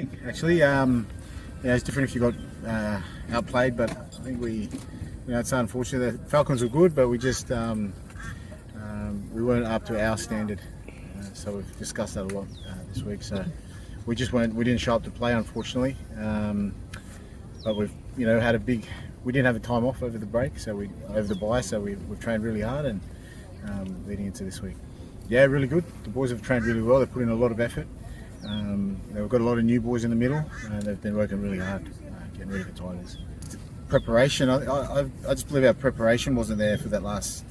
disappointing actually. It's different if you got outplayed, but I think it's unfortunate. The Falcons were good, but we just we weren't up to our standard. So we've discussed that a lot this week. So we didn't show up to play, unfortunately. But we've had we didn't have a time off over the break, so over the bye, so we've trained really hard and leading into this week. Yeah, really good. The boys have trained really well. They've put in a lot of effort. We've got a lot of new boys in the middle, and they've been working really hard getting ready for Tigers. Preparation, I just believe our preparation wasn't there for that last,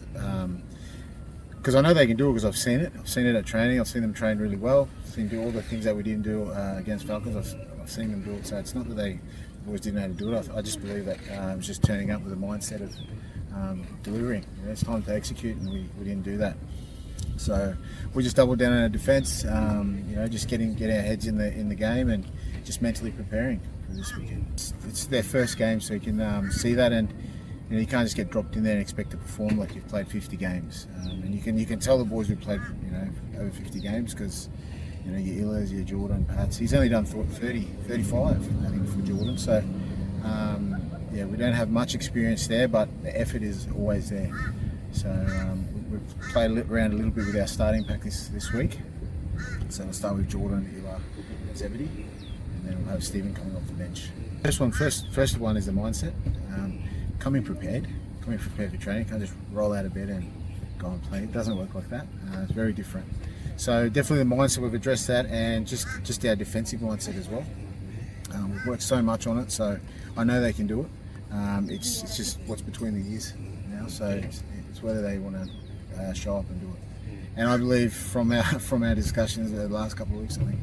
because I know they can do it because I've seen it. I've seen it at training. I've seen them train really well. I've seen them do all the things that we didn't do against Falcons. I've seen them do it. So it's not that the boys didn't know how to do it. I just believe that it was just turning up with a mindset of delivering. It's time to execute, and we didn't do that. So we just doubled down on our defence. Just getting our heads in the game and just mentally preparing for this weekend. It's their first game, so you can see that, and you can't just get dropped in there and expect to perform like you've played 50 games. And you can tell the boys who played over 50 games because your Illas, your Jordan, Pats. He's only done 35, I think, for Jordan. So we don't have much experience there, but the effort is always there. So we've played around a little bit with our starting pack this week. So we'll start with Jordan, Ila, and Zebedee, and then we'll have Stephen coming off the bench. First one is the mindset. Coming prepared for training. Can't just roll out of bed and go and play. It doesn't work like that. It's very different. So definitely the mindset, we've addressed that, and just our defensive mindset as well. We've worked so much on it, so I know they can do it. It's just what's between the ears now, so it's whether they want to show up and do it. And I believe from our discussions the last couple of weeks, I think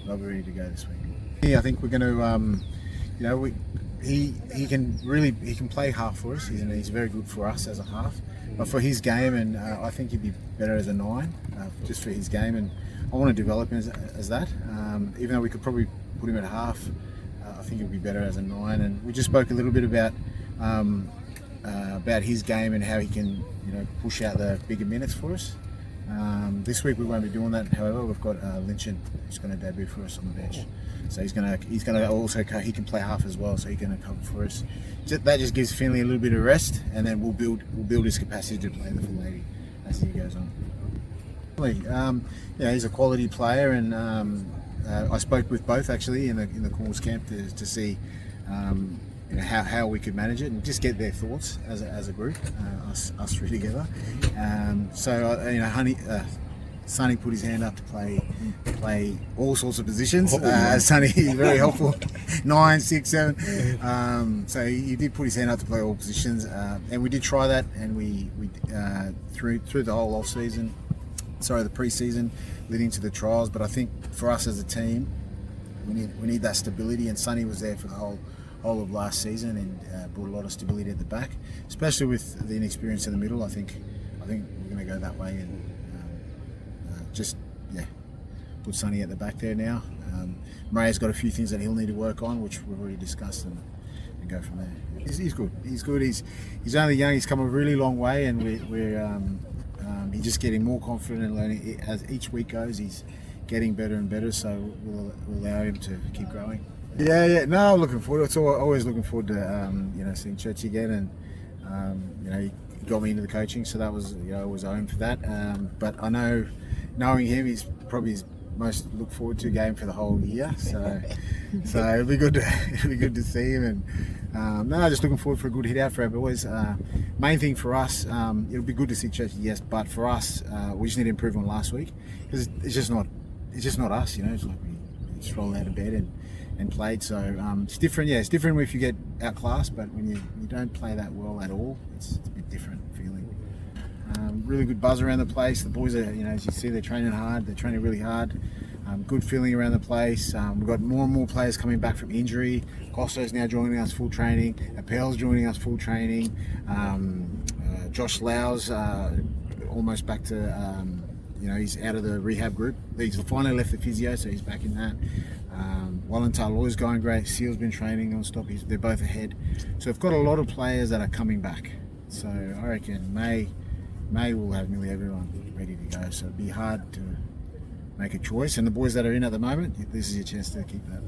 they'll be ready to go this week. Yeah, I think we're going to, he can play half for us. He's very good for us as a half, but for his game, and I think he'd be better as a 9, just for his game, and I want to develop him as that. Even though we could probably put him at half, I think he'd be better as a 9. And we just spoke a little bit about his game and how he can push out the bigger minutes for us. This week we won't be doing that. However, we've got Lynchen who's going to debut for us on the bench. So he's going to also, he can play half as well, so he's going to cover for us. That just gives Finley a little bit of rest, and then we'll build his capacity to play the full 80 as he goes on. He's a quality player, and I spoke with both actually in the Cornwalls camp to see how we could manage it and just get their thoughts as a group, us three together. Sonny put his hand up to play all sorts of positions. Sonny, very helpful, 9, 6, 7. So he did put his hand up to play all positions, and we did try that, and we through the whole the pre-season, leading to the trials. But I think for us as a team, we need that stability, and Sonny was there for the whole of last season and brought a lot of stability at the back, especially with the inexperience in the middle. I think we're going to go that way and put Sonny at the back there now. Murray's got a few things that he'll need to work on, which we've already discussed, and go from there. He's good. He's good. He's only young. He's come a really long way, and he's just getting more confident and learning as each week goes. He's getting better and better, so we'll allow him to keep growing. Yeah. No, I'm looking forward. It's always looking forward to seeing Churchy again, and he got me into the coaching, so that was was home for that. But I know, knowing him, he's probably his most look forward to game for the whole year. So it'll be good to see him, and just looking forward for a good hit out for our boys. Main thing for us, it'll be good to see Churchy, yes, but for us, we just need to improve on last week because it's just not us. It's like we just rolled out of bed and played. So it's different. Yeah, it's different if you get outclassed, but when you don't play that well at all, it's a bit different feeling. Really good buzz around the place. The boys are, as you see, they're training hard. They're training really hard. Good feeling around the place. We've got more and more players coming back from injury. Costo's now joining us full training. Appel's joining us full training. Josh Lau's almost back to, he's out of the rehab group. He's finally left the physio, so he's back in that. Wallentar Law's going great. Seal's been training non-stop. They're both ahead. So we've got a lot of players that are coming back. So I reckon May will have nearly everyone ready to go. So it'll be hard to make a choice. And the boys that are in at the moment, this is your chance to keep that.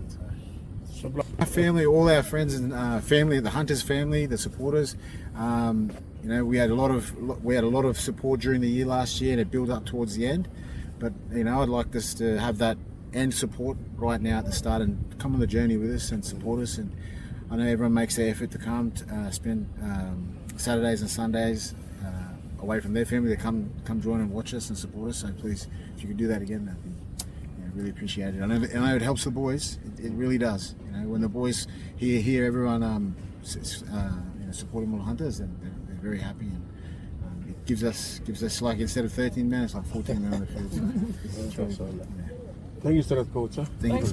So, our family, all our friends and family, the Hunters family, the supporters. You know, we had a lot of support during the year last year, and it built up towards the end. But you know, I'd like us to have that end support right now at the start and come on the journey with us and support us. And I know everyone makes the effort to come spend Saturdays and Sundays away from their family to come join and watch us and support us. So please, if you could do that again, that'd be really appreciated. I know it helps the boys. It really does. You know, when the boys hear everyone supporting Little Hunters, and they're very happy, and it gives us like, instead of 13 men, it's like 14 men on the field. So, Thank you so much, coach. Thank you.